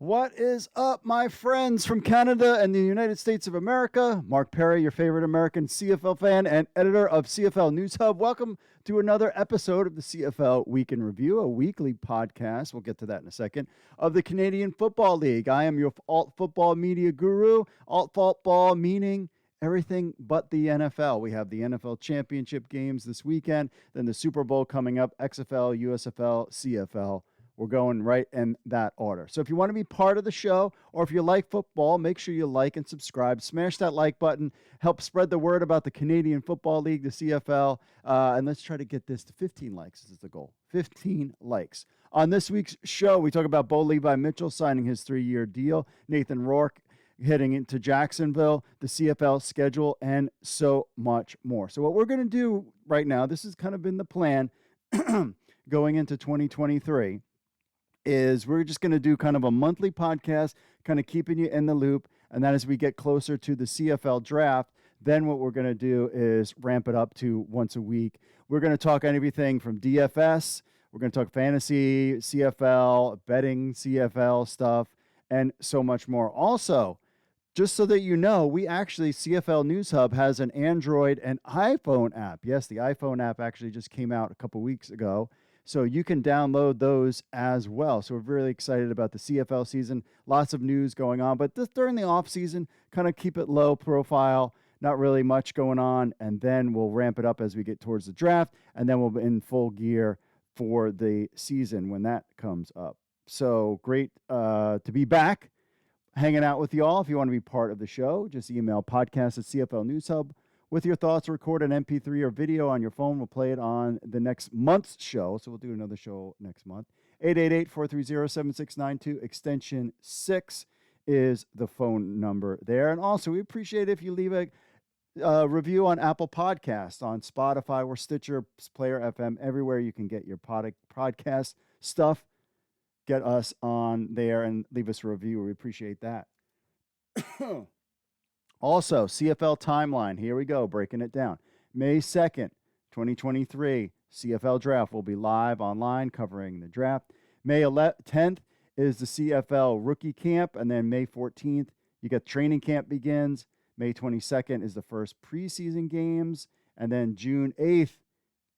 What is up, my friends from Canada and the United States of America? Mark Perry, your favorite American CFL fan and editor of CFL News Hub. Welcome to another episode of the CFL Week in Review, a weekly podcast, we'll get to that in a second, of the Canadian Football League. I am your alt football media guru, alt football meaning everything but the NFL. We have the NFL championship games this weekend, then the Super Bowl coming up, XFL, USFL, CFL. We're going right in that order. So if you want to be part of the show, or if you like football, make sure you like and subscribe. Smash that like button. Help spread the word about the Canadian Football League, the CFL. And let's try to get this to 15 likes. This is the goal. 15 likes. On this week's show, we talk about Bo Levi Mitchell signing his 3-year deal, Nathan Rourke heading into Jacksonville, the CFL schedule, and so much more. So what we're going to do right now, this has kind of been the plan going into 2023, is we're just going to do kind of a monthly podcast, kind of keeping you in the loop. And then as we get closer to the CFL draft, then what we're going to do is ramp it up to once a week. We're going to talk everything from DFS. We're going to talk fantasy, CFL, betting CFL stuff, and so much more. Also, just so that you know, we actually, CFL News Hub has an Android and iPhone app. Yes, the iPhone app actually just came out a couple weeks ago. So you can download those as well. So we're really excited about the CFL season. Lots of news going on. But this, during the off season, kind of keep it low profile. Not really much going on. And then we'll ramp it up as we get towards the draft. And then we'll be in full gear for the season when that comes up. So great to be back, hanging out with you all. If you want to be part of the show, just email podcast@CFL News Hub. With your thoughts, record an MP3 or video on your phone. We'll play it on the next month's show. So we'll do another show next month. 888-430-7692, extension 6 is the phone number there. And also, we appreciate it if you leave a review on Apple Podcasts, on Spotify, or Stitcher, Player FM, everywhere you can get your podcast stuff. Get us on there and leave us a review. We appreciate that. Also, CFL timeline. Here we go, breaking it down. May 2nd, 2023, CFL draft will be live online covering the draft. May 10th is the CFL rookie camp, and then May 14th, you got training camp begins. May 22nd is the first preseason games, and then June 8th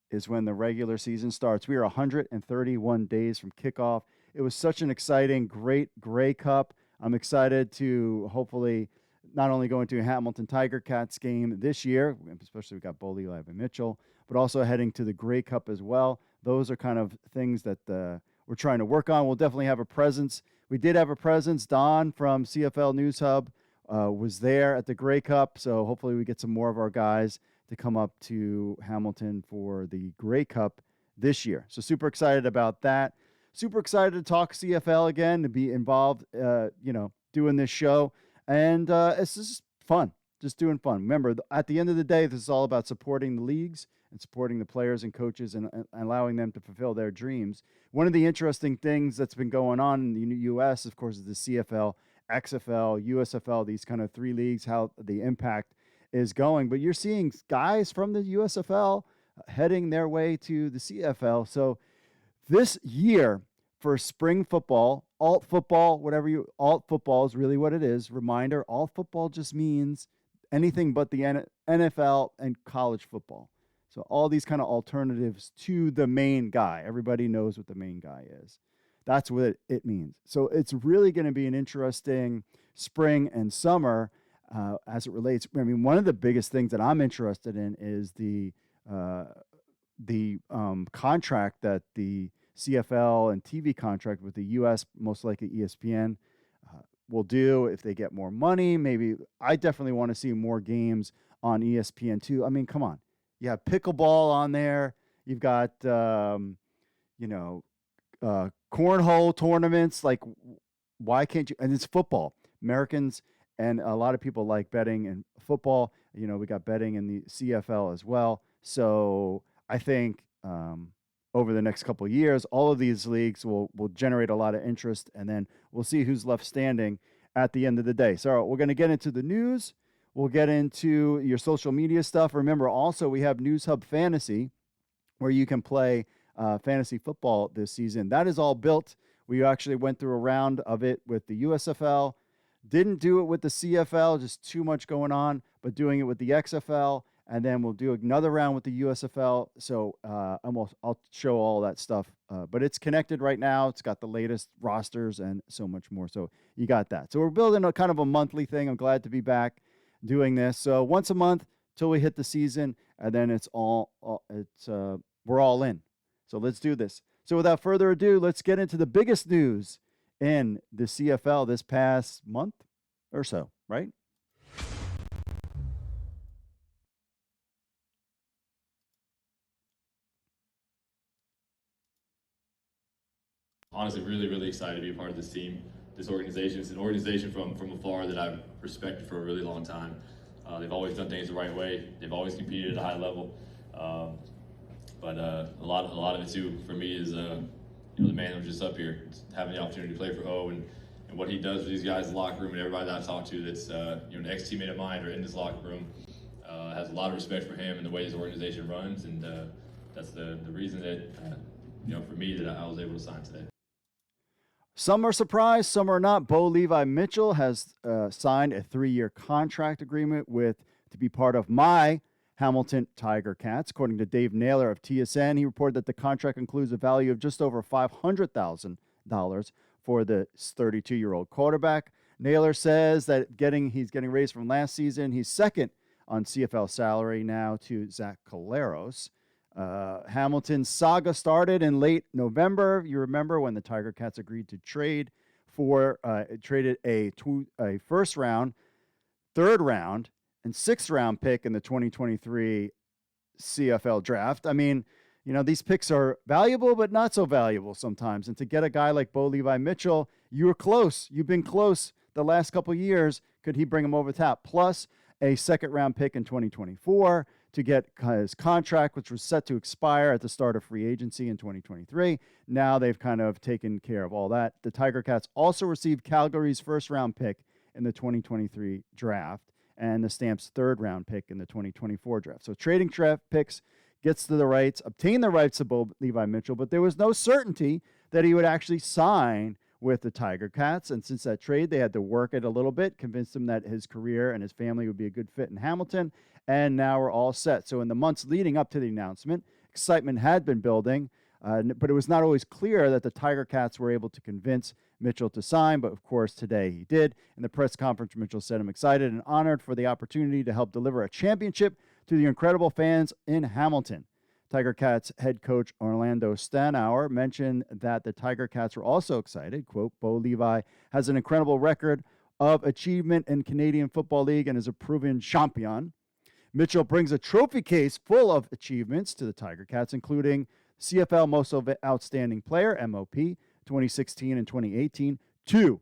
is when the regular season starts. We are 131 days from kickoff. It was such an exciting, great Grey Cup. I'm excited to hopefully not only going to a Hamilton Tiger Cats game this year, especially we got Bo Levi Mitchell, but also heading to the Grey Cup as well. Those are kind of things that we're trying to work on. We'll definitely have a presence. We did have a presence. Don from CFL News Hub was there at the Grey Cup, so hopefully we get some more of our guys to come up to Hamilton for the Grey Cup this year. So super excited about that. Super excited to talk CFL again, to be involved, doing this show. And it's just fun, just doing fun. Remember, at the end of the day, this is all about supporting the leagues and supporting the players and coaches and allowing them to fulfill their dreams. One of the interesting things that's been going on in the U.S., of course, is the CFL, XFL, USFL, these kind of 3 leagues, how the impact is going. But you're seeing guys from the USFL heading their way to the CFL. So this year for spring football, alt football, alt football is really what it is. Reminder, alt football just means anything but the NFL and college football. So all these kind of alternatives to the main guy. Everybody knows what the main guy is. That's what it means. So it's really going to be an interesting spring and summer as it relates. I mean, one of the biggest things that I'm interested in is the contract that the CFL and TV contract with the U.S., most likely ESPN, will do if they get more money. Maybe I definitely want to see more games on ESPN too. I mean, come on. You have pickleball on there. You've got, cornhole tournaments. Like, why can't you? And it's football. Americans and a lot of people like betting in football. We got betting in the CFL as well. So I think over the next couple of years, all of these leagues will generate a lot of interest, and then we'll see who's left standing at the end of the day. So we're going to get into the news. We'll get into your social media stuff. Remember, also, we have News Hub Fantasy, where you can play fantasy football this season. That is all built We actually went through a round of it with the USFL. Didn't do it with the CFL, just too much going on, but doing it with the XFL. And then we'll do another round with the USFL. So I'll show all that stuff. But it's connected right now. It's got the latest rosters and so much more. So you got that. So we're building a kind of a monthly thing. I'm glad to be back doing this. So once a month till we hit the season, and then we're all in. So let's do this. So without further ado, let's get into the biggest news in the CFL this past month or so, right? Honestly, really, really excited to be a part of this team, this organization. It's an organization from afar that I've respected for a really long time. They've always done things the right way. They've always competed at a high level. But a lot of it too for me is the man that was just up here, having the opportunity to play for O and what he does with these guys in the locker room and everybody that I talk to that's an ex-teammate of mine or in this locker room has a lot of respect for him and the way his organization runs, and that's the reason that for me that I was able to sign today. Some are surprised, some are not. Bo Levi Mitchell has signed a 3-year contract agreement to be part of my Hamilton Tiger Cats. According to Dave Naylor of TSN, he reported that the contract includes a value of just over $500,000 for the 32-year-old quarterback. Naylor says that he's getting raised from last season. He's second on CFL salary now to Zach Collaros. Hamilton's saga started in late November. You remember when the Tiger Cats agreed to traded a first round, third round, and sixth round pick in the 2023 CFL draft. I mean, these picks are valuable, but not so valuable sometimes. And to get a guy like Bo Levi Mitchell, you were close. You've been close the last couple of years. Could he bring him over the top? Plus a second round pick in 2024 to get his contract, which was set to expire at the start of free agency in 2023. Now they've kind of taken care of all that. The Tiger Cats also received Calgary's first round pick in the 2023 draft and the Stamps' third round pick in the 2024 draft. So trading draft picks gets to the rights, obtain the rights to Bo Levi Mitchell, but there was no certainty that he would actually sign with the Tiger Cats. And since that trade, they had to work it a little bit, convince him that his career and his family would be a good fit in Hamilton. And now we're all set. So in the months leading up to the announcement, excitement had been building, but it was not always clear that the Tiger Cats were able to convince Mitchell to sign. But of course, today he did. In the press conference, Mitchell said, "I'm excited and honored for the opportunity to help deliver a championship to the incredible fans in Hamilton." Tiger Cats head coach Orlando Stanauer mentioned that the Tiger Cats were also excited. Quote, "Bo Levi has an incredible record of achievement in Canadian Football League and is a proven champion." Mitchell brings a trophy case full of achievements to the Tiger Cats, including CFL Most Outstanding Player, MOP, 2016 and 2018, two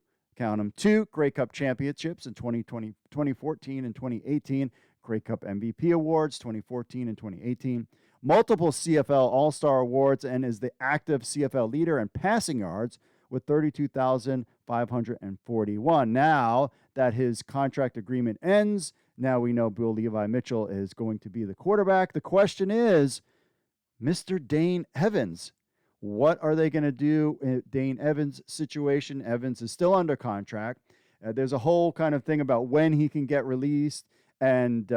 Grey Cup championships in 2020, 2014 and 2018, Grey Cup MVP awards, 2014 and 2018, multiple CFL All-Star awards, and is the active CFL leader in passing yards with 32,541. Now that his contract agreement ends, now we know Bo Levi Mitchell is going to be the quarterback. The question is, Mr. Dane Evans, what are they going to do in Dane Evans' situation? Evans is still under contract. There's a whole kind of thing about when he can get released and,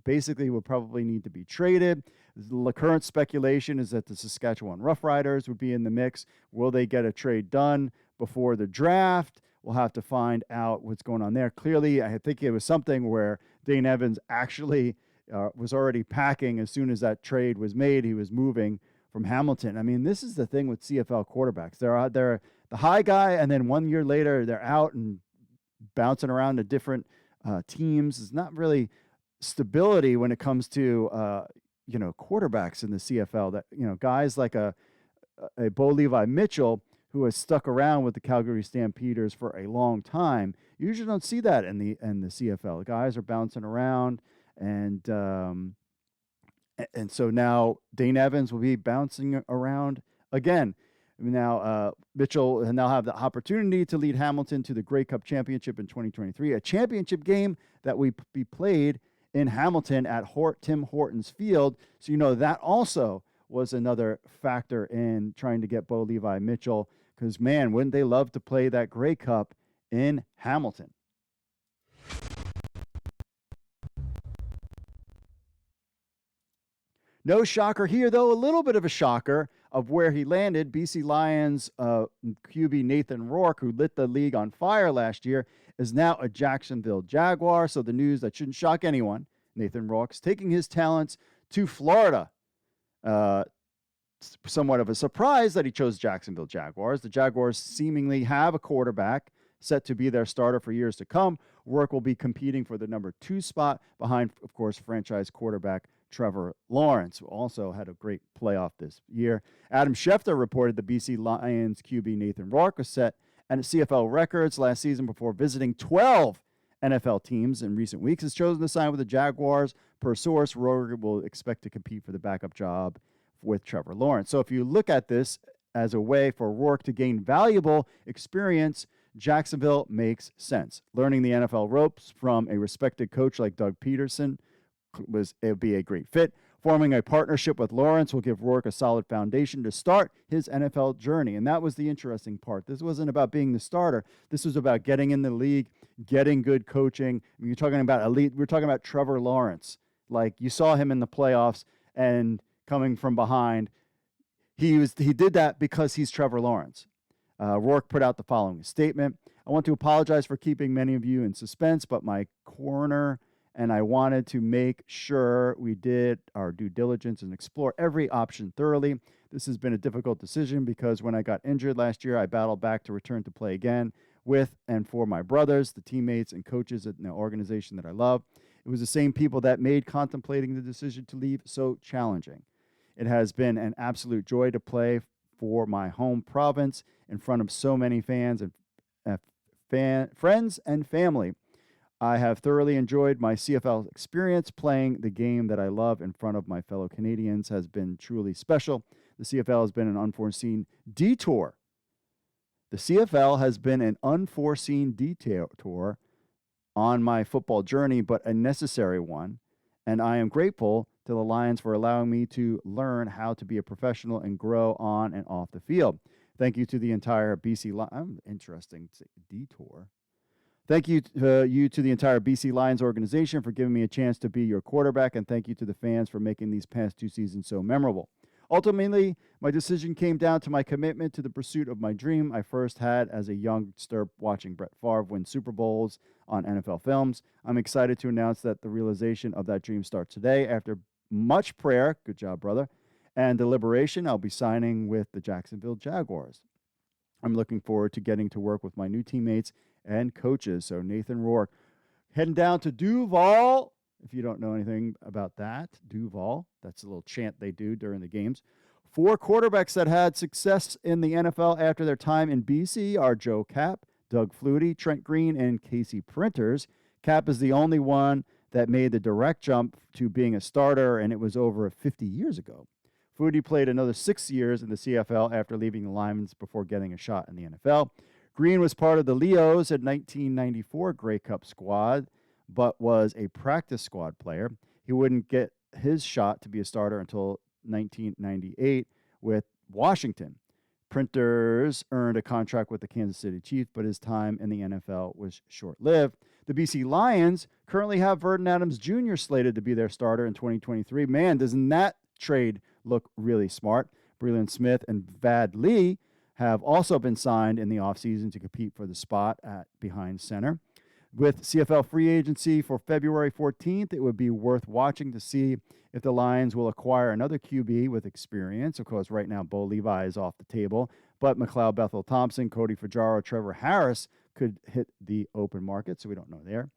basically will probably need to be traded. The current speculation is that the Saskatchewan Roughriders would be in the mix. Will they get a trade done before the draft? We'll have to find out what's going on there. Clearly, I think it was something where Dane Evans actually was already packing as soon as that trade was made. He was moving from Hamilton. I mean, this is the thing with CFL quarterbacks. They're the high guy, and then 1 year later, they're out and bouncing around to different teams. It's not really stability when it comes to quarterbacks in the CFL. That guys like a Bo Levi Mitchell, who has stuck around with the Calgary Stampeders for a long time. You usually don't see that in the CFL. Guys are bouncing around, and so now Dane Evans will be bouncing around again. Now Mitchell will now have the opportunity to lead Hamilton to the Grey Cup Championship in 2023, a championship game that will be played in Hamilton at Tim Hortons Field. So that also was another factor in trying to get Bo Levi Mitchell because, man, wouldn't they love to play that Grey Cup in Hamilton? No shocker here, though. A little bit of a shocker of where he landed. BC Lions QB Nathan Rourke, who lit the league on fire last year, is now a Jacksonville Jaguar. So the news that shouldn't shock anyone. Nathan Rourke's taking his talents to Florida. Somewhat of a surprise that he chose Jacksonville Jaguars. The Jaguars seemingly have a quarterback set to be their starter for years to come. Rourke will be competing for the number 2 spot behind, of course, franchise quarterback Trevor Lawrence, who also had a great playoff this year. Adam Schefter reported the BC Lions QB Nathan Rourke was set at CFL records last season before visiting 12 NFL teams in recent weeks. Has chosen to sign with the Jaguars. Per source, Rourke will expect to compete for the backup job with Trevor Lawrence. So if you look at this as a way for Rourke to gain valuable experience, Jacksonville makes sense. Learning the NFL ropes from a respected coach like Doug Peterson it would be a great fit. Forming a partnership with Lawrence will give Rourke a solid foundation to start his NFL journey. And that was the interesting part. This wasn't about being the starter. This was about getting in the league, getting good coaching. I mean, you're talking about elite. We're talking about Trevor Lawrence. Like, you saw him in the playoffs and coming from behind. He did that because he's Trevor Lawrence. Rourke put out the following statement. I want to apologize for keeping many of you in suspense, but my corner and I wanted to make sure we did our due diligence and explore every option thoroughly. This has been a difficult decision because when I got injured last year, I battled back to return to play again with and for my brothers, the teammates and coaches at the organization that I love. It was the same people that made contemplating the decision to leave so challenging. It has been an absolute joy to play for my home province in front of so many fans and friends and family. I have thoroughly enjoyed my CFL experience. Playing the game that I love in front of my fellow Canadians has been truly special. The CFL has been an unforeseen detour. The CFL has been an unforeseen detour on my football journey, but a necessary one. And I am grateful to the Lions for allowing me to learn how to be a professional and grow on and off the field. Thank you to the entire BC Lions. Interesting detour. Thank you to the entire BC Lions organization for giving me a chance to be your quarterback, and thank you to the fans for making these past 2 seasons so memorable. Ultimately, my decision came down to my commitment to the pursuit of my dream I first had as a youngster watching Brett Favre win Super Bowls on NFL films. I'm excited to announce that the realization of that dream starts today. After much prayer, good job, brother, and deliberation, I'll be signing with the Jacksonville Jaguars. I'm looking forward to getting to work with my new teammates and coaches. So Nathan Rourke heading down to Duval. If you don't know anything about that, Duval, that's a little chant they do during the games. 4 quarterbacks that had success in the NFL after their time in BC are Joe Cap, Doug Flutie, Trent Green, and Casey Printers. Cap is the only one that made the direct jump to being a starter, and it was over 50 years ago. Flutie played another 6 years in the CFL after leaving the Lions before getting a shot in the NFL. Green was part of the Leos at 1994 Grey Cup squad, but was a practice squad player. He wouldn't get his shot to be a starter until 1998 with Washington. Printers earned a contract with the Kansas City Chiefs, but his time in the NFL was short-lived. The BC Lions currently have Vernon Adams Jr. slated to be their starter in 2023. Man, doesn't that trade look really smart? Breland Smith and Vad Lee have also been signed in the offseason to compete for the spot at behind center. With CFL free agency for February 14th, it would be worth watching to see if the Lions will acquire another QB with experience. Of course, right now, Bo Levi is off the table, but McLeod Bethel Thompson, Cody Fajaro, Trevor Harris could hit the open market, so we don't know there.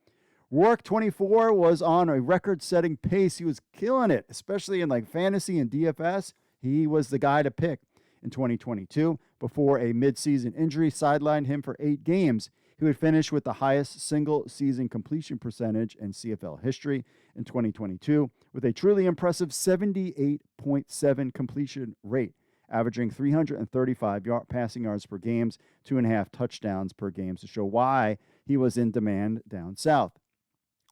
Rourke, 24, was on a record-setting pace. He was killing it, especially in like fantasy and DFS. He was the guy to pick in 2022 before a midseason injury sidelined him for 8 games. He would finish with the highest single-season completion percentage in CFL history in 2022 with a truly impressive 78.7 completion rate, averaging 335 passing yards per game, 2.5 touchdowns per game, to show why he was in demand down south.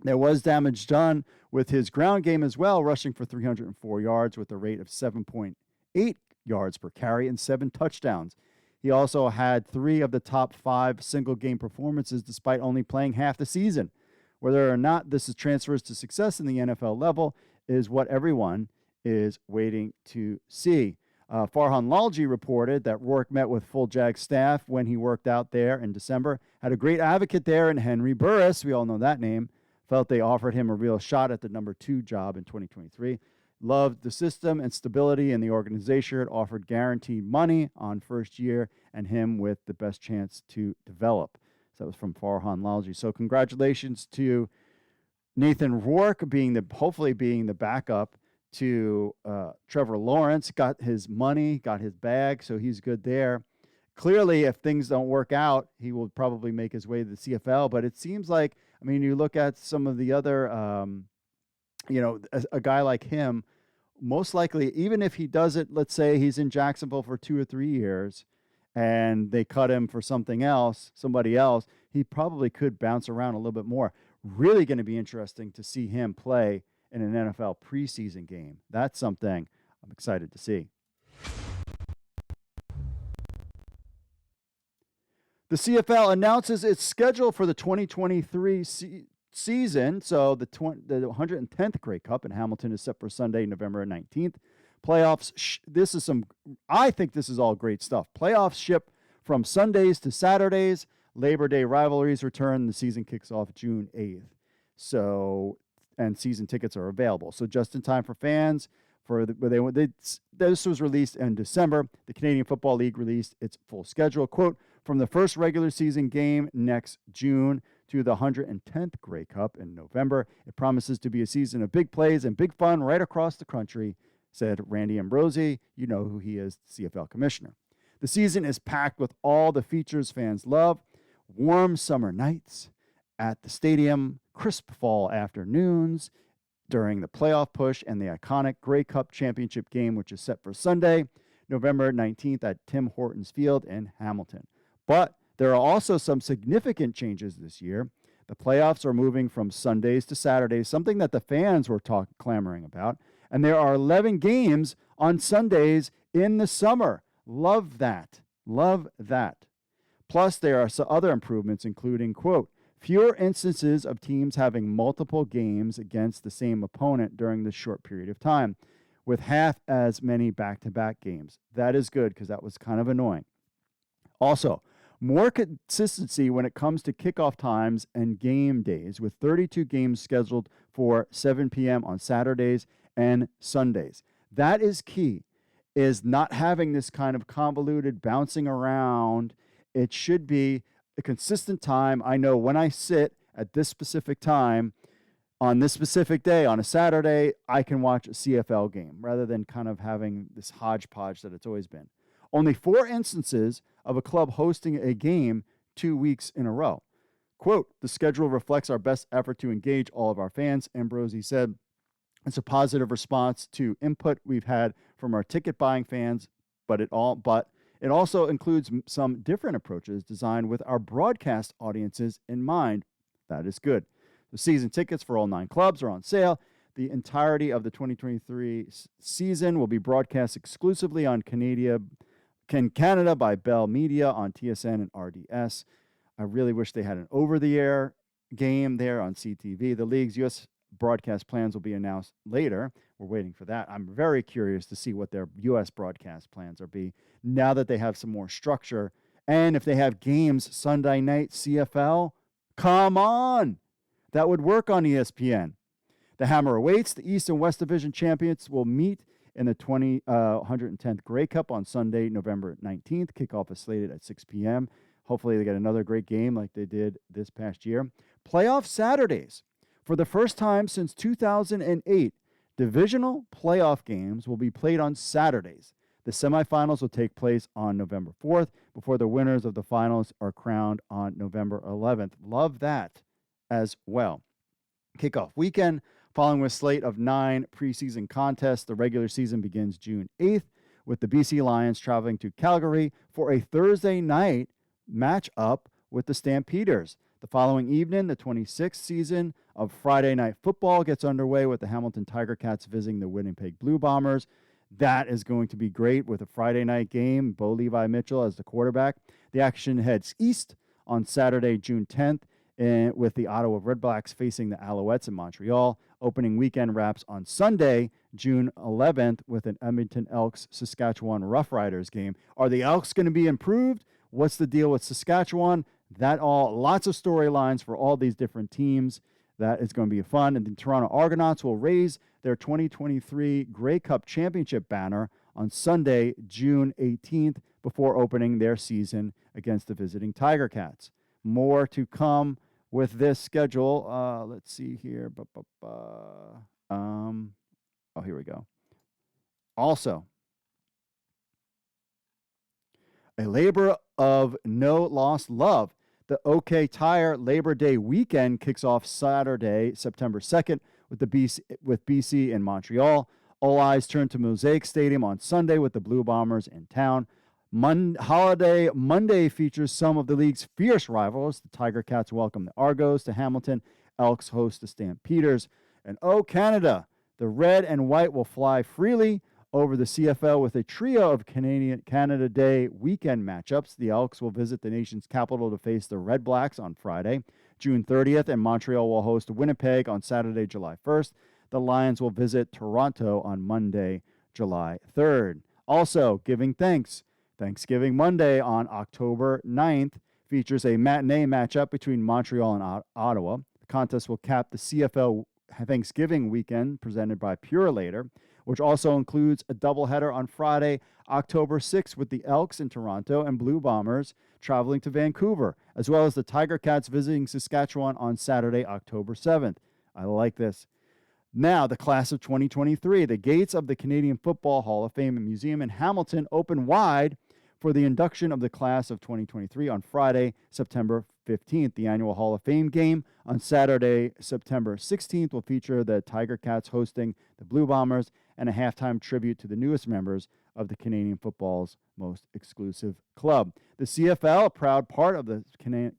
There was damage done with his ground game as well, rushing for 304 yards with a rate of 7.8 yards per carry and 7 touchdowns. He also had 3 of the top 5 single game performances despite only playing half the season. Whether or not this is transfers to success in the NFL level is what everyone is waiting to see. Farhan Lalji reported that Rourke met with full Jag staff when he worked out there in December, had a great advocate there in Henry Burris, we all know that name, felt they offered him a real shot at the number 2 job in 2023, loved the system and stability in the organization. It offered guaranteed money on first year and him with the best chance to develop. So that was from Farhan Lalji. So congratulations to Nathan Rourke hopefully being the backup to Trevor Lawrence. Got his money, got his bag, so he's good there. Clearly, if things don't work out, he will probably make his way to the CFL. But it seems like, I mean, you look at some of the other, a guy like him, most likely, even if he does it, let's say he's in Jacksonville for 2 or 3 years and they cut him for somebody else, he probably could bounce around a little bit more. Really going to be interesting to see him play in an NFL preseason game. That's something I'm excited to see. The CFL announces its schedule for the 2023 season. So the 110th Grey Cup in Hamilton is set for Sunday, November 19th. Playoffs, I think this is all great stuff. Playoffs ship from Sundays to Saturdays. Labor Day rivalries return. The season kicks off June 8th. So, and season tickets are available. So just in time for fans. This was released in December. The Canadian Football League released its full schedule. Quote, from the first regular season game next June to the 110th Grey Cup in November, it promises to be a season of big plays and big fun right across the country, said Randy Ambrosie. You know who he is, CFL commissioner. The season is packed with all the features fans love. Warm summer nights at the stadium, crisp fall afternoons during the playoff push, and the iconic Grey Cup championship game, which is set for Sunday, November 19th at Tim Hortons Field in Hamilton. But there are also some significant changes this year. The playoffs are moving from Sundays to Saturdays, something that the fans were clamoring about. And there are 11 games on Sundays in the summer. Love that. Love that. Plus, there are some other improvements, including, quote, fewer instances of teams having multiple games against the same opponent during this short period of time, with half as many back-to-back games. That is good because that was kind of annoying. Also, more consistency when it comes to kickoff times and game days, with 32 games scheduled for 7 p.m. on Saturdays and Sundays. That is key, is not having this kind of convoluted bouncing around. It should be a consistent time. I know when I sit at this specific time on this specific day on a Saturday, I can watch a CFL game rather than kind of having this hodgepodge that it's always been. Only 4 instances of a club hosting a game 2 weeks in a row. Quote, the schedule reflects our best effort to engage all of our fans, Ambrosie said. It's a positive response to input we've had from our ticket buying fans, but it also includes some different approaches designed with our broadcast audiences in mind. That is good. The season tickets for all 9 clubs are on sale. The entirety of the 2023 season will be broadcast exclusively on Canada by Bell Media on TSN and RDS. I really wish they had an over-the-air game there on CTV. The league's U.S. broadcast plans will be announced later. We're waiting for that. I'm very curious to see what their U.S. broadcast plans are be now that they have some more structure. And if they have games Sunday night CFL, come on. That would work on ESPN. The hammer awaits. The East and West Division champions will meet in the 110th Grey Cup on Sunday, November 19th. Kickoff is slated at 6 p.m. Hopefully they get another great game like they did this past year. Playoff Saturdays. For the first time since 2008, divisional playoff games will be played on Saturdays. The semifinals will take place on November 4th before the winners of the finals are crowned on November 11th. Love that as well. Kickoff weekend. Following a slate of 9 preseason contests, the regular season begins June 8th with the BC Lions traveling to Calgary for a Thursday night matchup with the Stampeders. The following evening, the 26th season of Friday Night Football gets underway with the Hamilton Tiger Cats visiting the Winnipeg Blue Bombers. That is going to be great with a Friday night game. Bo Levi Mitchell as the quarterback. The action heads east on Saturday, June 10th, with the Ottawa Redblacks facing the Alouettes in Montreal. Opening weekend wraps on Sunday, June 11th, with an Edmonton Elks Saskatchewan Roughriders game. Are the Elks going to be improved? What's the deal with Saskatchewan? Lots of storylines for all these different teams. That is going to be fun. And the Toronto Argonauts will raise their 2023 Grey Cup Championship banner on Sunday, June 18th, before opening their season against the visiting Tiger Cats. More to come with this schedule. Let's see here. Here we go. Also, a labor of no lost love. The OK Tire Labor Day weekend kicks off Saturday, September 2nd, with BC in Montreal. All eyes turn to Mosaic Stadium on Sunday with the Blue Bombers in town. Holiday Monday features some of the league's fierce rivals. The Tiger Cats welcome the Argos to Hamilton. Elks host the Stampeders. And Canada, the red and white will fly freely over the CFL with a trio of Canada Day weekend matchups. The Elks will visit the nation's capital to face the Red Blacks on Friday, June 30th, and Montreal will host Winnipeg on Saturday, July 1st. The Lions will visit Toronto on Monday, July 3rd. Also, giving thanks. Thanksgiving Monday on October 9th features a matinee matchup between Montreal and Ottawa. The contest will cap the CFL Thanksgiving weekend presented by Purelator, which also includes a doubleheader on Friday, October 6th, with the Elks in Toronto and Blue Bombers traveling to Vancouver, as well as the Tiger Cats visiting Saskatchewan on Saturday, October 7th. I like this. Now, the class of 2023, the gates of the Canadian Football Hall of Fame and Museum in Hamilton open wide for the induction of the class of 2023 on Friday, September 15th. The annual Hall of Fame game on Saturday, September 16th will feature the Tiger Cats hosting the Blue Bombers and a halftime tribute to the newest members of the Canadian football's most exclusive club. The CFL, a proud part of the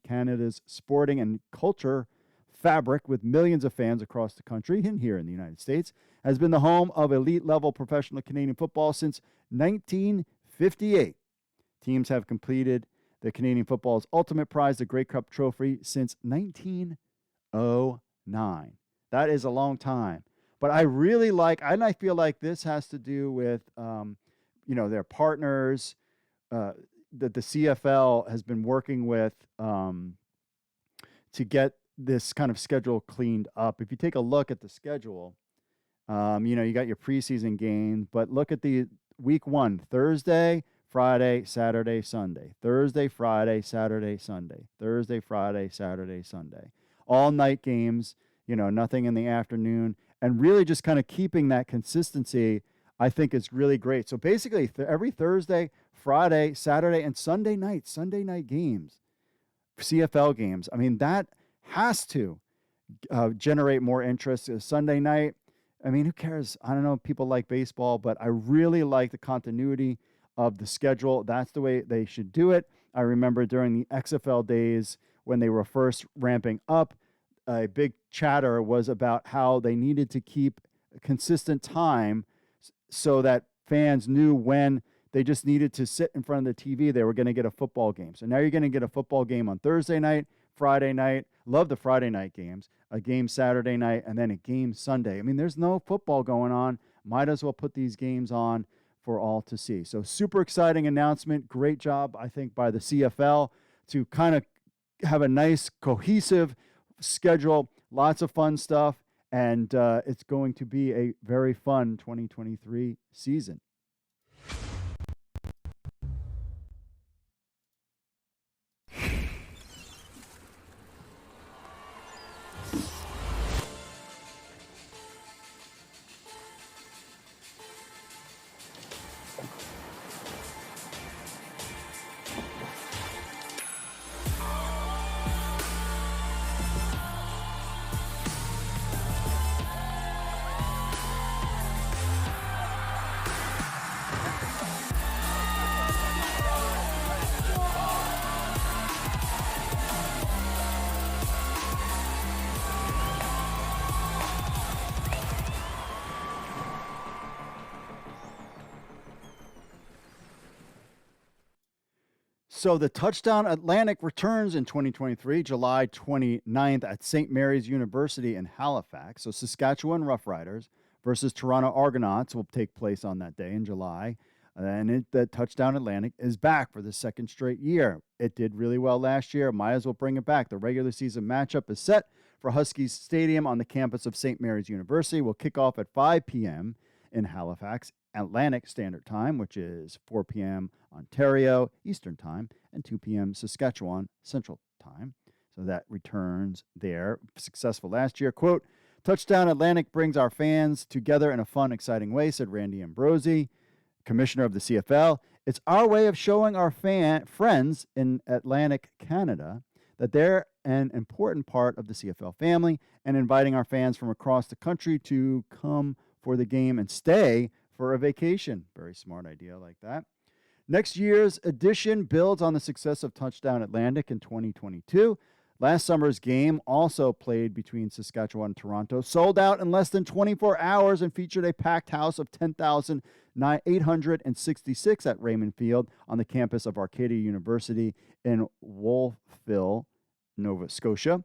Canada's sporting and culture fabric with millions of fans across the country and here in the United States, has been the home of elite-level professional Canadian football since 1958. Teams have completed the Canadian football's ultimate prize, the Grey Cup Trophy, since 1909. That is a long time. But I really like, and I feel like this has to do with, their partners that the CFL has been working with to get this kind of schedule cleaned up. If you take a look at the schedule, you got your preseason games, but look at the week one, Thursday, Friday, Saturday, Sunday. Thursday, Friday, Saturday, Sunday. Thursday, Friday, Saturday, Sunday. All night games, nothing in the afternoon. And really just kind of keeping that consistency, I think is really great. So basically, every Thursday, Friday, Saturday, and Sunday night games, CFL games. I mean, that has to generate more interest. Sunday night, I mean, who cares? I don't know if people like baseball, but I really like the continuity of the schedule. That's the way they should do it. I remember during the XFL days when they were first ramping up, a big chatter was about how they needed to keep a consistent time so that fans knew when they just needed to sit in front of the TV, they were going to get a football game. So now you're going to get a football game on Thursday night, Friday night. Love the Friday night games, a game Saturday night, and then a game Sunday. I mean, there's no football going on. Might as well put these games on for all to see. So super exciting announcement. Great job, I think, by the CFL to kind of have a nice cohesive schedule, lots of fun stuff, and it's going to be a very fun 2023 season. So the Touchdown Atlantic returns in 2023, July 29th at St. Mary's University in Halifax. So Saskatchewan Roughriders versus Toronto Argonauts will take place on that day in July. And the Touchdown Atlantic is back for the second straight year. It did really well last year. Might as well bring it back. The regular season matchup is set for Huskies Stadium on the campus of St. Mary's University. Will kick off at 5 p.m. in Halifax Atlantic Standard Time, which is 4 p.m. Ontario Eastern Time and 2 p.m. Saskatchewan Central Time. So that returns there. Successful last year. Quote, Touchdown Atlantic brings our fans together in a fun, exciting way, said Randy Ambrosi, commissioner of the CFL. It's our way of showing our friends in Atlantic Canada that they're an important part of the CFL family and inviting our fans from across the country to come for the game and stay for a vacation. Very smart idea, like that. Next year's edition builds on the success of Touchdown Atlantic in 2022. Last summer's game, also played between Saskatchewan and Toronto, sold out in less than 24 hours and featured a packed house of 10,866 at Raymond Field on the campus of Arcadia University in Wolfville, Nova Scotia.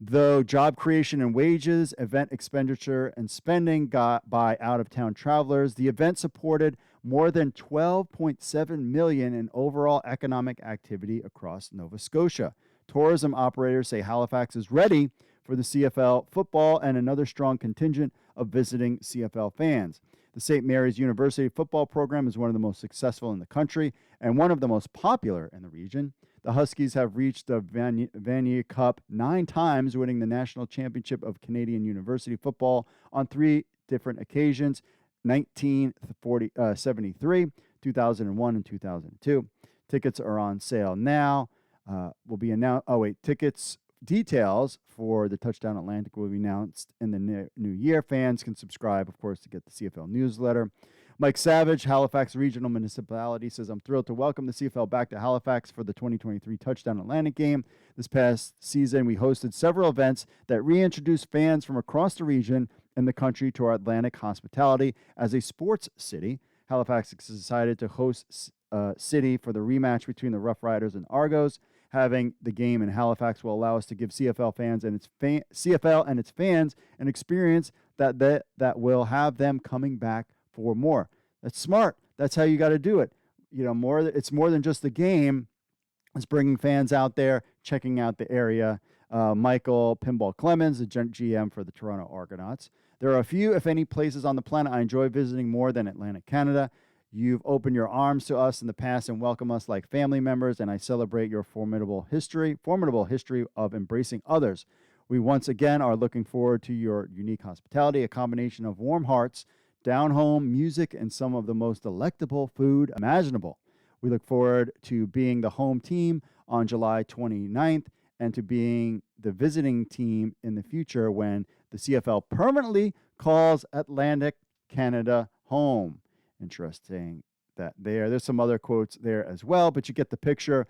Though job creation and wages, event expenditure, and spending got by out-of-town travelers, the event supported more than $12.7 million in overall economic activity across Nova Scotia. Tourism operators say Halifax is ready for the CFL football and another strong contingent of visiting CFL fans. The St. Mary's University football program is one of the most successful in the country and one of the most popular in the region. The Huskies have reached the Vanier Cup 9 times, winning the national championship of Canadian University football on 3 different occasions, 1973, 2001, and 2002. Tickets are on sale now. Will be announced. Tickets details for the Touchdown Atlantic will be announced in the new year. Fans can subscribe, of course, to get the CFL newsletter. Mike Savage, Halifax Regional Municipality, says, I'm thrilled to welcome the CFL back to Halifax for the 2023 Touchdown Atlantic game. This past season, we hosted several events that reintroduced fans from across the region and the country to our Atlantic hospitality. As a sports city, Halifax is excited to host city for the rematch between the Rough Riders and Argos. Having the game in Halifax will allow us to give CFL fans and its CFL and its fans an experience that will have them coming back for more. That's smart. That's how you got to do it. It's more than just the game. It's bringing fans out there, checking out the area. Michael Pinball Clemens, the GM for the Toronto Argonauts. There are a few, if any, places on the planet I enjoy visiting more than Atlantic Canada. You've opened your arms to us in the past and welcome us like family members, and I celebrate your formidable history of embracing others. We once again are looking forward to your unique hospitality, a combination of warm hearts, down-home music, and some of the most delectable food imaginable. We look forward to being the home team on July 29th and to being the visiting team in the future when the CFL permanently calls Atlantic Canada home. Interesting that there's some other quotes there as well, but you get the picture.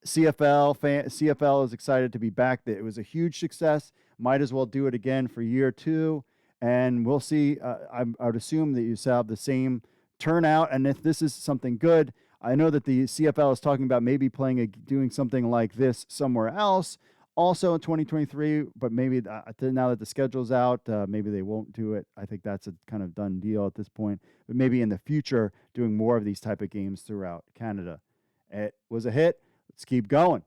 CFL is excited to be back. It was a huge success. Might as well do it again for year 2, and we'll see. I would assume that you have the same turnout, and if this is something good, I know that the CFL is talking about maybe doing something like this somewhere else, also in 2023, but maybe now that the schedule's out, maybe they won't do it. I think that's a kind of done deal at this point, but maybe in the future doing more of these type of games throughout Canada. It was a hit. Let's keep going.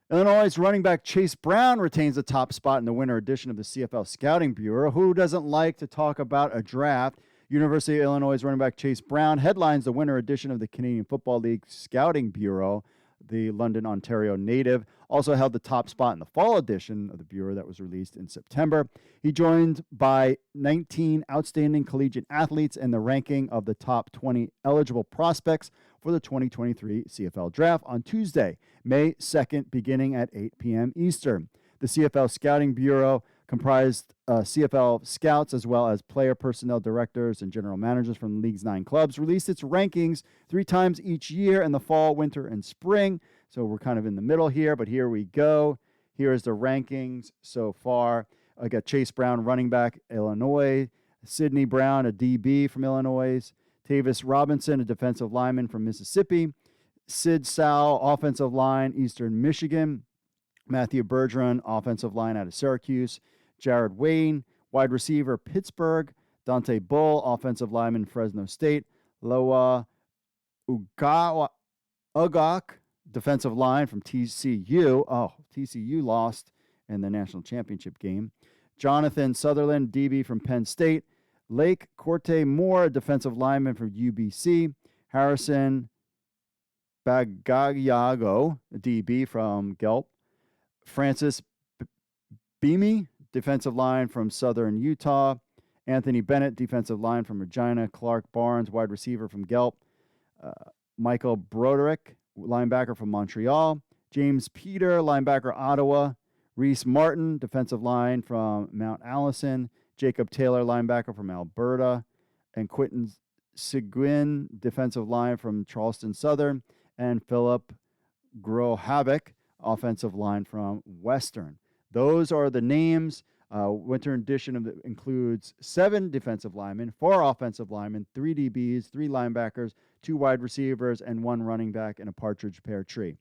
Illinois running back Chase Brown retains the top spot in the winter edition of the CFL Scouting Bureau. Who doesn't like to talk about a draft? University of Illinois running back Chase Brown headlines the winter edition of the Canadian Football League Scouting Bureau. The London, Ontario native also held the top spot in the fall edition of the Bureau that was released in September. He joined by 19 outstanding collegiate athletes in the ranking of the top 20 eligible prospects for the 2023 CFL Draft on Tuesday, May 2nd, beginning at 8 p.m. Eastern. The CFL Scouting Bureau comprised CFL scouts as well as player personnel directors and general managers from the league's 9 clubs, released its rankings 3 times each year in the fall, winter, and spring. So we're kind of in the middle here, but here we go. Here is the rankings so far. I got Chase Brown, running back, Illinois. Sidney Brown, a DB from Illinois. Tavis Robinson, a defensive lineman from Mississippi. Sid Sal, offensive line, Eastern Michigan. Matthew Bergeron, offensive line out of Syracuse. Jared Wayne, wide receiver, Pittsburgh. Dante Bull, offensive lineman, Fresno State. Loa Ugok, defensive line from TCU. Oh, TCU lost in the national championship game. Jonathan Sutherland, DB from Penn State. Lake Corte Moore, defensive lineman from UBC. Harrison Bagayago, DB from Gelp. Francis Beamy, defensive line from Southern Utah. Anthony Bennett, defensive line from Regina. Clark Barnes, wide receiver from Gelp. Michael Broderick, linebacker from Montreal. James Peter, linebacker, Ottawa. Reese Martin, defensive line from Mount Allison. Jacob Taylor, linebacker from Alberta. And Quentin Seguin, defensive line from Charleston Southern. And Philip Grohavik, offensive line from Western. Those are the names. Winter edition includes 7 defensive linemen, 4 offensive linemen, 3 DBs, 3 linebackers, 2 wide receivers, and 1 running back in a partridge pear tree.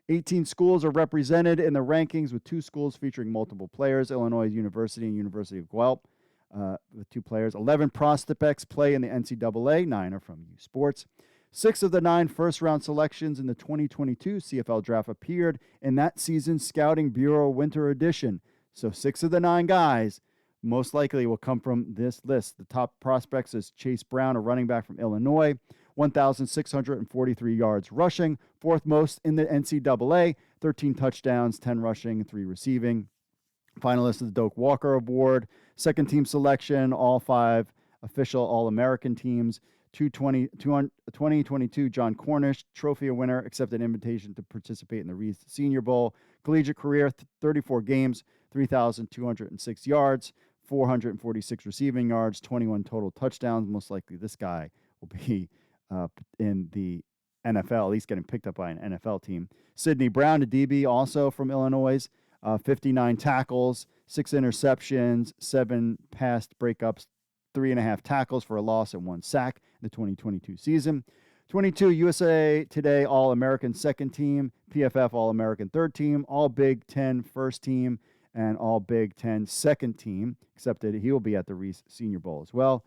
18 schools are represented in the rankings, with 2 schools featuring multiple players, Illinois University and University of Guelph, with 2 players. 11 prospects play in the NCAA, 9 are from U Sports. 6 of the 9 first-round selections in the 2022 CFL Draft appeared in that season's Scouting Bureau Winter Edition. So 6 of the 9 guys most likely will come from this list. The top prospects is Chase Brown, a running back from Illinois, 1,643 yards rushing, 4th most in the NCAA, 13 touchdowns, 10 rushing, 3 receiving. Finalist of the Doak Walker Award, second team selection, all 5 official All-American teams. 2022 John Cornish Trophy winner, accepted an invitation to participate in the Reese Senior Bowl. Collegiate career, 34 games, 3,206 yards, 446 receiving yards, 21 total touchdowns. Most likely this guy will be in the NFL, at least getting picked up by an NFL team. Sidney Brown, a DB, also from Illinois, 59 tackles, 6 interceptions, 7 passed breakups, 3.5 tackles for a loss and 1 sack in the 2022 season. 22 USA Today All-American second team, PFF All-American third team, All Big Ten first team, and All Big Ten second team, except that he will be at the Reese Senior Bowl as well.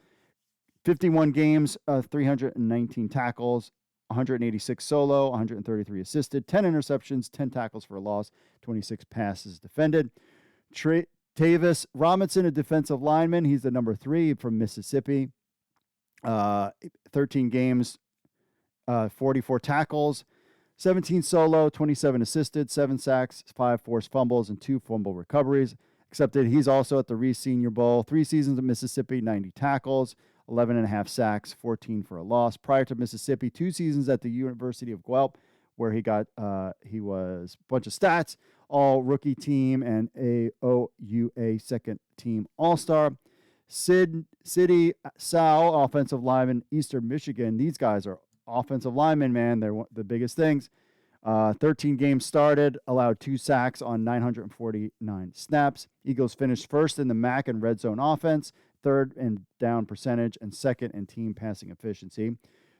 51 games, 319 tackles, 186 solo, 133 assisted, 10 interceptions, 10 tackles for a loss, 26 passes defended. Tavis Robinson, a defensive lineman. He's the number 3 from Mississippi. 13 games, 44 tackles, 17 solo, 27 assisted, 7 sacks, 5 forced fumbles, and 2 fumble recoveries. Except that he's also at the Reese Senior Bowl. 3 seasons at Mississippi, 90 tackles, 11.5 sacks, 14 for a loss. Prior to Mississippi, 2 seasons at the University of Guelph, where he was a bunch of stats, all rookie team and AOUA second team all-star. City Sal, offensive lineman, Eastern Michigan. These guys are offensive linemen, man. They're the biggest things. 13 games started, allowed 2 sacks on 949 snaps. Eagles finished first in the MAC in red zone offense, 3rd in down percentage, and 2nd in team passing efficiency.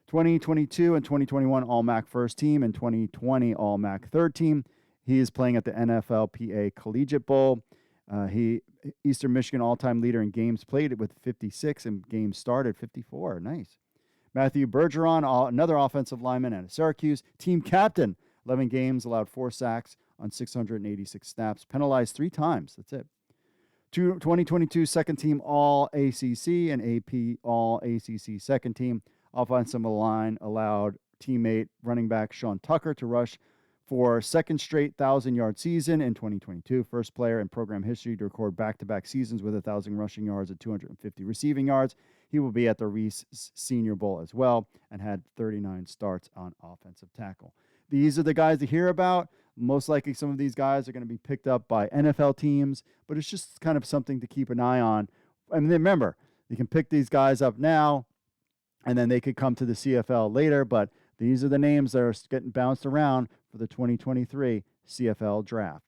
2022 and 2021 All-MAC first team and 2020 All-MAC third team. He is playing at the NFLPA Collegiate Bowl. Eastern Michigan all-time leader in games played with 56 and games started 54. Nice. Matthew Bergeron, another offensive lineman out of Syracuse. Team captain, 11 games, allowed 4 sacks on 686 snaps. Penalized 3 times. That's it. 2022 second team All-ACC and AP All-ACC second team. Offensive line allowed teammate running back Sean Tucker to rush for 2nd straight 1,000-yard season in 2022. First player in program history to record back-to-back seasons with 1,000 rushing yards and 250 receiving yards. He will be at the Reese Senior Bowl as well and had 39 starts on offensive tackle. These are the guys to hear about. Most likely some of these guys are going to be picked up by NFL teams, but it's just kind of something to keep an eye on. I mean, remember, you can pick these guys up now, and then they could come to the CFL later, but these are the names that are getting bounced around for the 2023 CFL Draft.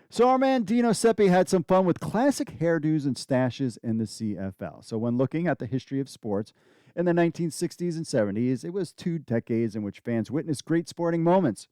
So our man Dino Seppi had some fun with classic hairdos and stashes in the CFL. So when looking at the history of sports in the 1960s and 70s, it was 2 decades in which fans witnessed great sporting moments.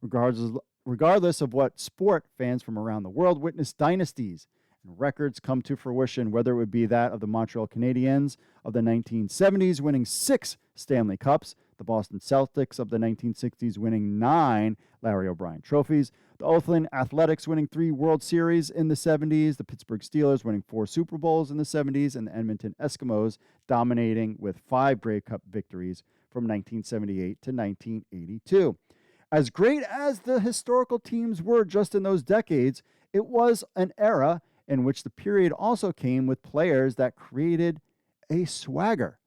Regardless of what sport, fans from around the world witnessed dynasties and records come to fruition, whether it would be that of the Montreal Canadiens of the 1970s winning 6 Stanley Cups, the Boston Celtics of the 1960s winning 9 Larry O'Brien trophies, the Oakland Athletics winning 3 World Series in the 70s, the Pittsburgh Steelers winning 4 Super Bowls in the 70s, and the Edmonton Eskimos dominating with 5 Grey Cup victories from 1978 to 1982. As great as the historical teams were just in those decades, it was an era in which the period also came with players that created a swagger.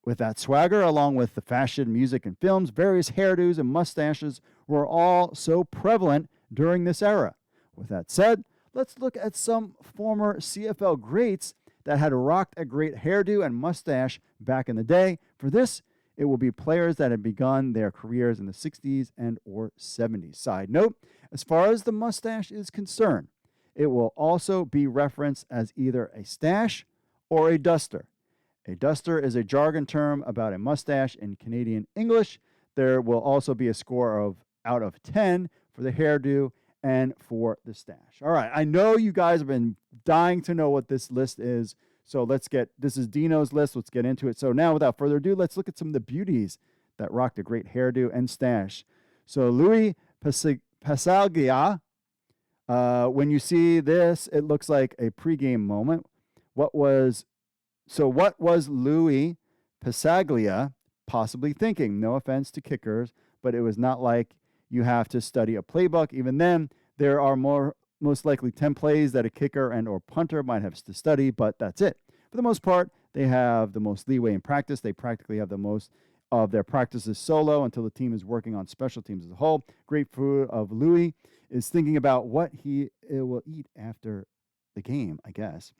With that swagger, along with the fashion, music, and films, various hairdos and mustaches were all so prevalent during this era. With that said, let's look at some former CFL greats that had rocked a great hairdo and mustache back in the day. For this, it will be players that had begun their careers in the 60s and or 70s. Side note, as far as the mustache is concerned, it will also be referenced as either a stash or a duster. A duster is a jargon term about a mustache in Canadian English. There will also be a score of out of 10 for the hairdo and for the stash. All right, I know you guys have been dying to know what this list is, so this is Dino's list. Let's get into it. So now, without further ado, let's look at some of the beauties that rocked a great hairdo and stash. So Louis Pasaglia, when you see this, it looks like a pregame moment. What was Louis Pasaglia possibly thinking? No offense to kickers, but it was not like you have to study a playbook. Even then, there are most likely 10 plays that a kicker and or punter might have to study, but that's it. For the most part, they have the most leeway in practice. They practically have the most of their practices solo until the team is working on special teams as a whole. Great food of Louis is thinking about what he will eat after the game, I guess.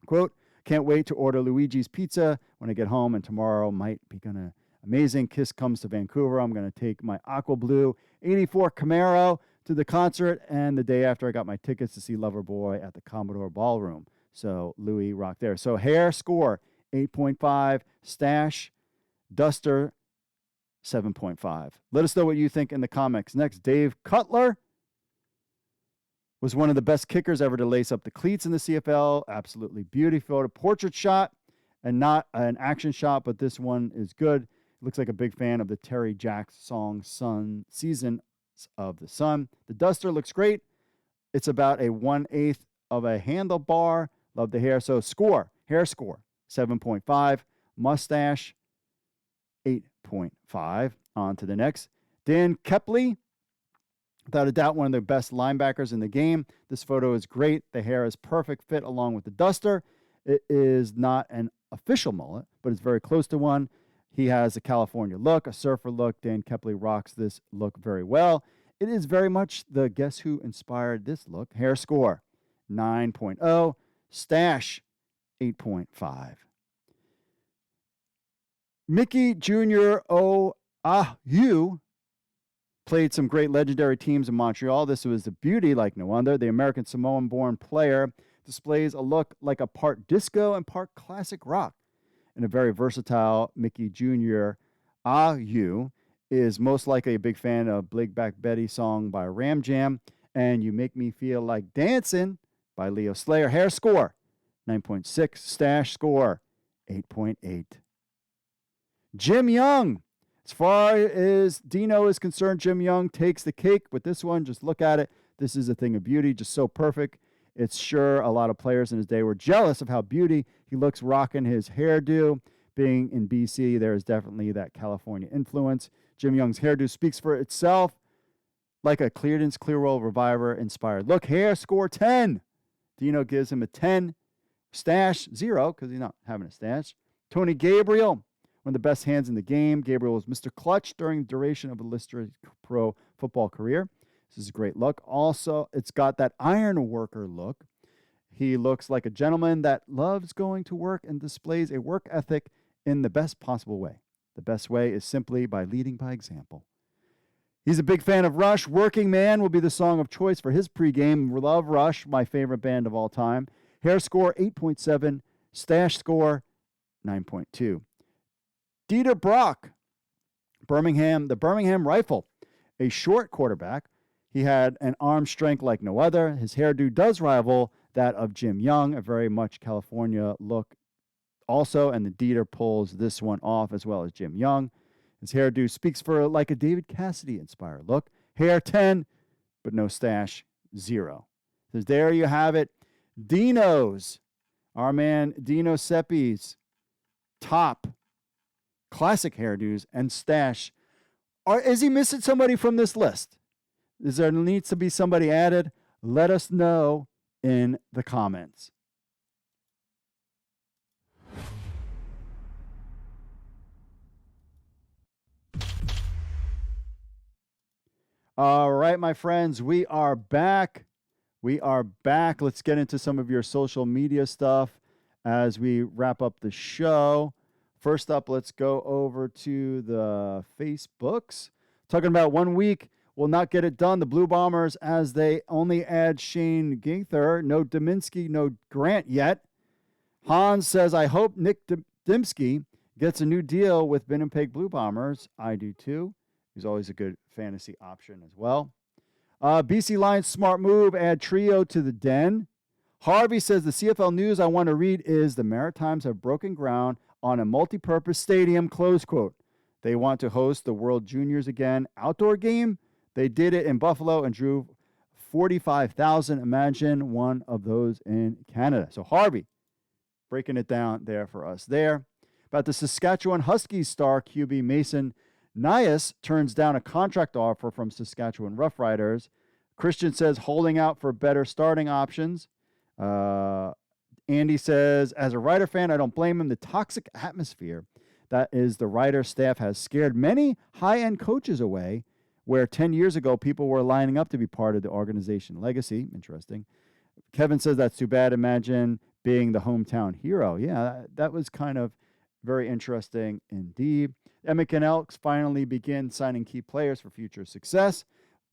Quote, "Can't wait to order Luigi's Pizza when I get home, and tomorrow might be gonna amazing. Kiss comes to Vancouver. I'm going to take my Aqua Blue 84 Camaro to the concert, and the day after I got my tickets to see Loverboy at the Commodore Ballroom." So Louis rocked there. So hair score, 8.5. Stash, duster, 7.5. Let us know what you think in the comments. Next, Dave Cutler was one of the best kickers ever to lace up the cleats in the CFL. Absolutely beautiful. A portrait shot and not an action shot, but this one is good. Looks like a big fan of the Terry Jacks song Season of the Sun. The duster looks great. It's about a 1/8 of a handlebar. Love the hair. So hair score, 7.5. Mustache, 8.5. On to the next. Dan Kepley, without a doubt, one of the best linebackers in the game. This photo is great. The hair is perfect fit along with the duster. It is not an official mullet, but it's very close to one. He has a California look, a surfer look. Dan Kepley rocks this look very well. It is very much the guess who inspired this look. Hair score, 9.0. Stash, 8.5. Mickey Jr. O'Ahu played some great legendary teams in Montreal. This was a beauty like no other. The American Samoan-born player displays a look like a part disco and part classic rock. And a very versatile Mickey Jr. Ahu is most likely a big fan of Big Back Betty song by Ram Jam and You Make Me Feel Like Dancing by Leo Slayer. Hair score, 9.6. Stash score, 8.8. Jim Young. As far as Dino is concerned, Jim Young takes the cake with this one. Just look at it. This is a thing of beauty, just so perfect. It's sure a lot of players in his day were jealous of how beauty he looks rocking his hairdo. Being in BC, there is definitely that California influence. Jim Young's hairdo speaks for itself, like a Creedence Clearwell Reviver inspired look. Hair score, 10. Dino gives him a 10. Stash, 0, because he's not having a stash. Tony Gabriel, one of the best hands in the game. Gabriel was Mr. Clutch during the duration of a illustrious pro football career. This is a great look. Also, it's got that iron worker look. He looks like a gentleman that loves going to work and displays a work ethic in the best possible way. The best way is simply by leading by example. He's a big fan of Rush. Working Man will be the song of choice for his pregame. Love Rush, my favorite band of all time. Hair score 8.7, stash score 9.2. Dieter Brock, the Birmingham Rifle, a short quarterback. He had an arm strength like no other. His hairdo does rival that of Jim Young, a very much California look also, and the Dieter pulls this one off as well as Jim Young. His hairdo speaks for like a David Cassidy-inspired look. Hair 10, but no stash, 0. So there you have it. Dino's, our man Dino Seppi's top classic hairdos and stash. Is he missing somebody from this list? Is there needs to be somebody added? Let us know in the comments. All right, my friends, we are back. Let's get into some of your social media stuff as we wrap up the show. First up, let's go over to the Facebooks. Talking about 1 week will not get it done. The Blue Bombers, as they only add Shane Ginther. No Dominski, no Grant yet. Hans says, I hope Nick Dimsky gets a new deal with Winnipeg Blue Bombers. I do too. He's always a good fantasy option as well. BC Lions, smart move, add Trio to the den. Harvey says, the CFL news I want to read is the Maritimes have broken ground on a multi-purpose stadium, close quote. They want to host the World Juniors again. Outdoor game, they did it in Buffalo and drew 45,000. Imagine one of those in Canada. So Harvey, breaking it down there for us there. About the Saskatchewan Huskies star QB Mason Nias turns down a contract offer from Saskatchewan Roughriders. Christian says holding out for better starting options. Andy says, as a Rider fan, I don't blame him. The toxic atmosphere that is the Rider staff has scared many high-end coaches away, where 10 years ago people were lining up to be part of the organization legacy. Interesting. Kevin says that's too bad. Imagine being the hometown hero. Yeah, that was kind of very interesting indeed. Emmett Elks finally begin signing key players for future success.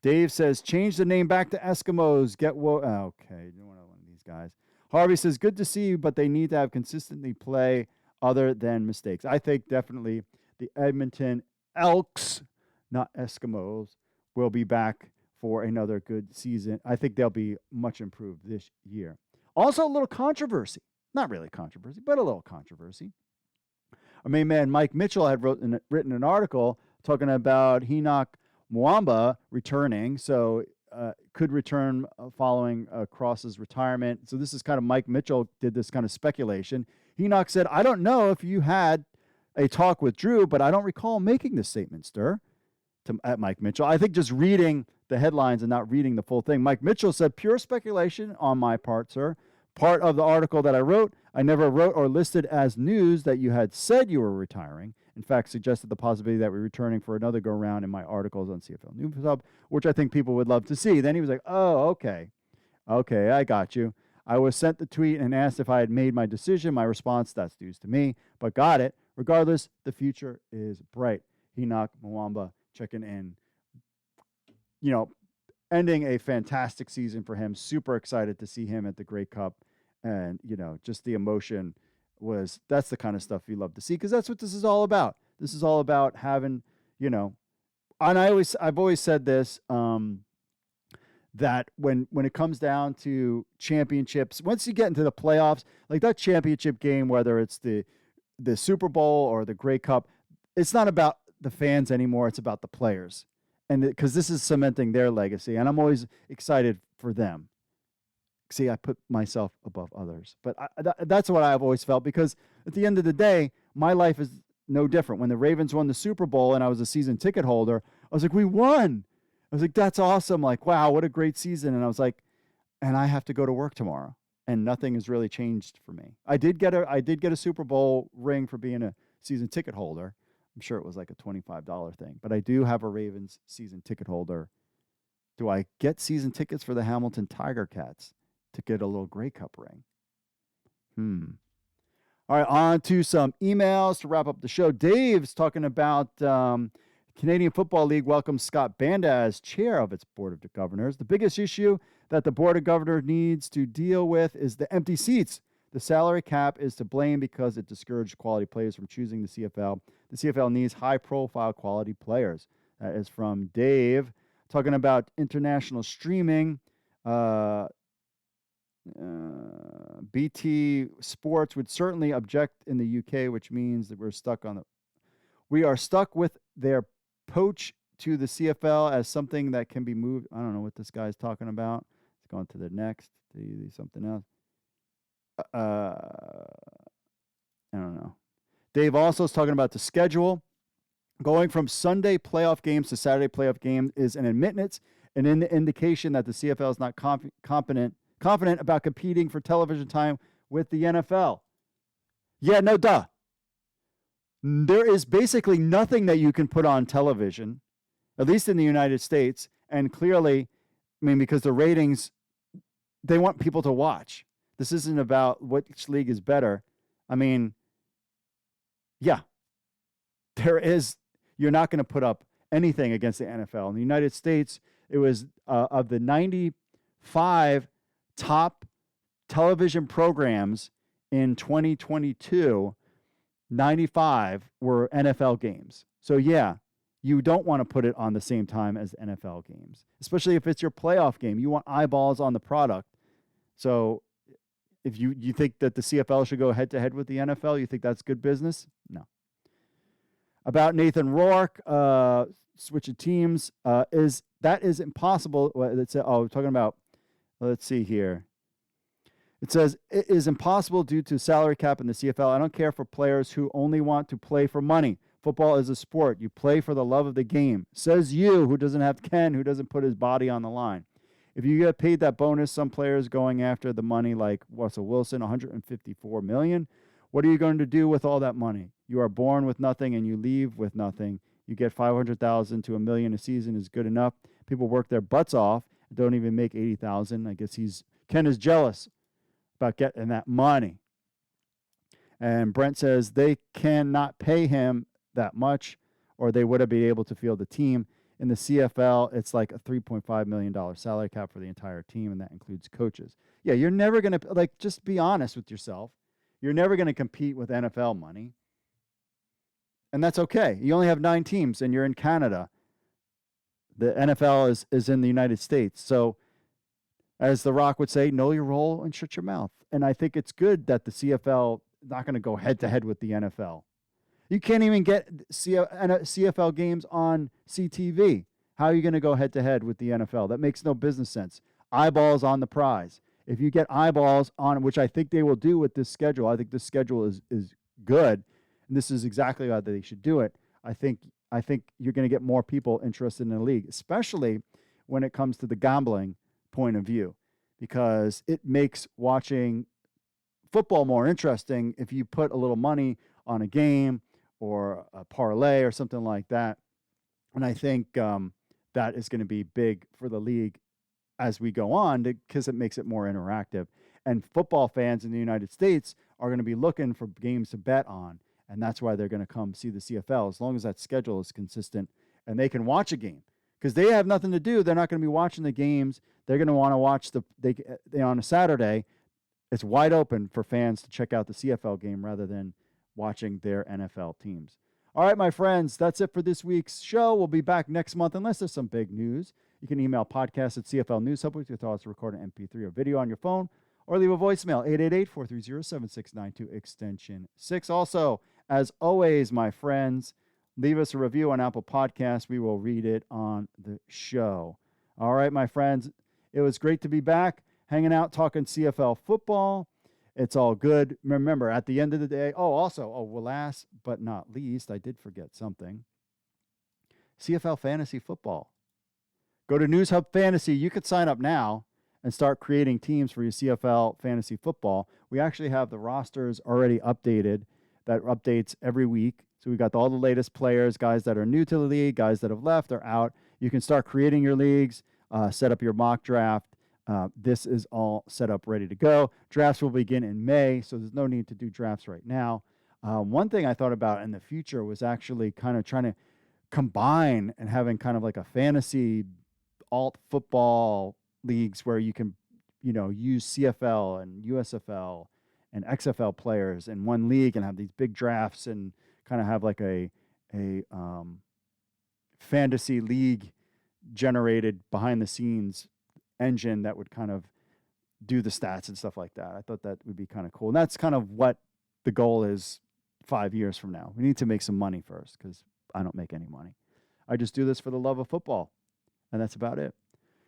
Dave says, change the name back to Eskimos. Okay, one of these guys. Harvey says, good to see you, but they need to have consistently play other than mistakes. I think definitely the Edmonton Elks, not Eskimos, will be back for another good season. I think they'll be much improved this year. Also, a little controversy. Not really controversy, but a little controversy. Our main man, Mike Mitchell, had written an article talking about Enoch Mwamba returning. So could return following Cross's retirement. So this is kind of Mike Mitchell did this kind of speculation. Enoch said, I don't know if you had a talk with Drew, but I don't recall making this statement, at Mike Mitchell. I think just reading the headlines and not reading the full thing. Mike Mitchell said, pure speculation on my part, sir. Part of the article that I wrote, I never wrote or listed as news that you had said you were retiring. In fact, suggested the possibility that we're returning for another go-round in my articles on CFL News Hub, which I think people would love to see. Then he was like, oh, okay. Okay, I got you. I was sent the tweet and asked if I had made my decision. My response, that's news to me, but got it. Regardless, the future is bright. Enoch Mwamba checking in. Ending a fantastic season for him. Super excited to see him at the Grey Cup. And, just the emotion that's the kind of stuff you love to see because that's what this is all about. This is all about having, and I've always said this, that when it comes down to championships, once you get into the playoffs, like that championship game, whether it's the Super Bowl or the Grey Cup, it's not about the fans anymore. It's about the players. And because this is cementing their legacy, and I'm always excited for them. See, I put myself above others, but that's what I've always felt because at the end of the day, my life is no different. When the Ravens won the Super Bowl and I was a season ticket holder, I was like, we won. I was like, that's awesome. Like, wow, what a great season. And I was like, and I have to go to work tomorrow and nothing has really changed for me. I did get a Super Bowl ring for being a season ticket holder. I'm sure it was like a $25 thing, but I do have a Ravens season ticket holder. Do I get season tickets for the Hamilton Tiger Cats to get a little Grey Cup ring? All All right, on to some emails to wrap up the show. Dave's talking about Canadian Football League welcomes Scott Banda as chair of its Board of Governors. The biggest issue that the Board of Governors needs to deal with is the empty seats. The salary cap is to blame because it discouraged quality players from choosing the CFL. The CFL needs high-profile quality players. That is from Dave. Talking about international streaming. BT Sports would certainly object in the UK, which means that we are stuck with their poach to the CFL as something that can be moved. I don't know what this guy's talking about. Let's go on to the next. Something else. I don't know. Dave also is talking about the schedule. Going from Sunday playoff games to Saturday playoff games is an admittance and an indication that the CFL is not confident about competing for television time with the NFL. Yeah, no duh. There is basically nothing that you can put on television, at least in the United States, and clearly, because the ratings, they want people to watch. This isn't about which league is better. Yeah, you're not going to put up anything against the NFL. In the United States, it was of the 95 top television programs in 2022, 95 were NFL games. So yeah, you don't want to put it on the same time as NFL games, especially if it's your playoff game. You want eyeballs on the product. So if you think that the CFL should go head-to-head with the NFL, you think that's good business? No. About Nathan Rourke, switching teams, is impossible. We're talking about, let's see here. It says, it is impossible due to salary cap in the CFL. I don't care for players who only want to play for money. Football is a sport. You play for the love of the game. Says you, who doesn't have Ken, who doesn't put his body on the line. If you get paid that bonus, some players going after the money like Russell Wilson, $154 million. What are you going to do with all that money? You are born with nothing and you leave with nothing. You get $500,000 to $1 million a season is good enough. People work their butts off and don't even make $80,000. I guess Ken is jealous about getting that money. And Brent says they cannot pay him that much, or they would have been able to field the team. In the CFL, it's like a $3.5 million salary cap for the entire team, and that includes coaches. Yeah, you're never going to, just be honest with yourself. You're never going to compete with NFL money. And that's okay. You only have 9 teams, and you're in Canada. The NFL is in the United States. So, as The Rock would say, know your role and shut your mouth. And I think it's good that the CFL is not going to go head-to-head with the NFL. You can't even get CFL games on CTV. How are you going to go head-to-head with the NFL? That makes no business sense. Eyeballs on the prize. If you get eyeballs on, which I think they will do with this schedule, I think this schedule is good, and this is exactly how they should do it. I think you're going to get more people interested in the league, especially when it comes to the gambling point of view, because it makes watching football more interesting if you put a little money on a game or a parlay or something like that. And I think that is going to be big for the league as we go on, because it makes it more interactive. And football fans in the United States are going to be looking for games to bet on, and that's why they're going to come see the CFL, as long as that schedule is consistent and they can watch a game, because they have nothing to do. They're not going to be watching the games. They're going to want to watch they on a Saturday. It's wide open for fans to check out the CFL game rather than watching their NFL teams. All right, my friends, that's it for this week's show. We'll be back next month unless there's some big news. You can email podcast at CFL News Hub with your thoughts, record an MP3 or video on your phone, or leave a voicemail, 888-430-7692, extension 6. Also, as always, my friends, leave us a review on Apple Podcasts. We will read it on the show. All right, my friends, it was great to be back, hanging out, talking CFL football. It's all good. Remember, at the end of the day, last but not least, I did forget something. CFL Fantasy Football. Go to News Hub Fantasy. You could sign up now and start creating teams for your CFL Fantasy Football. We actually have the rosters already updated. That updates every week. So we got all the latest players, guys that are new to the league, guys that have left or out. You can start creating your leagues, set up your mock draft. This is all set up, ready to go. Drafts will begin in May, so there's no need to do drafts right now. One thing I thought about in the future was actually kind of trying to combine and having kind of like a fantasy alt football leagues where you can, use CFL and USFL and XFL players in one league and have these big drafts and kind of have like a fantasy league generated behind the scenes engine that would kind of do the stats and stuff like that. I thought that would be kind of cool. And that's kind of what the goal is 5 years from now. We need to make some money first because I don't make any money. I just do this for the love of football. And that's about it.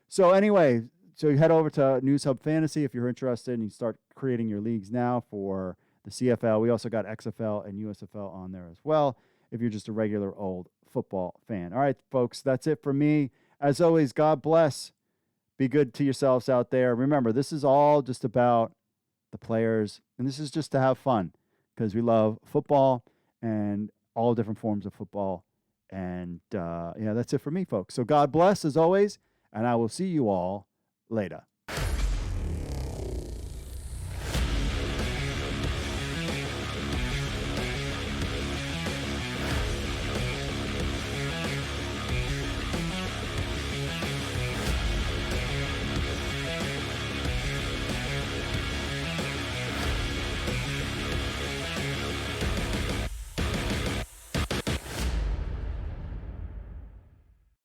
So anyway, so you head over to News Hub Fantasy if you're interested and you start creating your leagues now for the CFL. We also got XFL and USFL on there as well if you're just a regular old football fan. All right, folks, that's it for me. As always, God bless. Be good to yourselves out there. Remember, this is all just about the players, and this is just to have fun because we love football and all different forms of football. And yeah, that's it for me, folks. So God bless as always, and I will see you all later.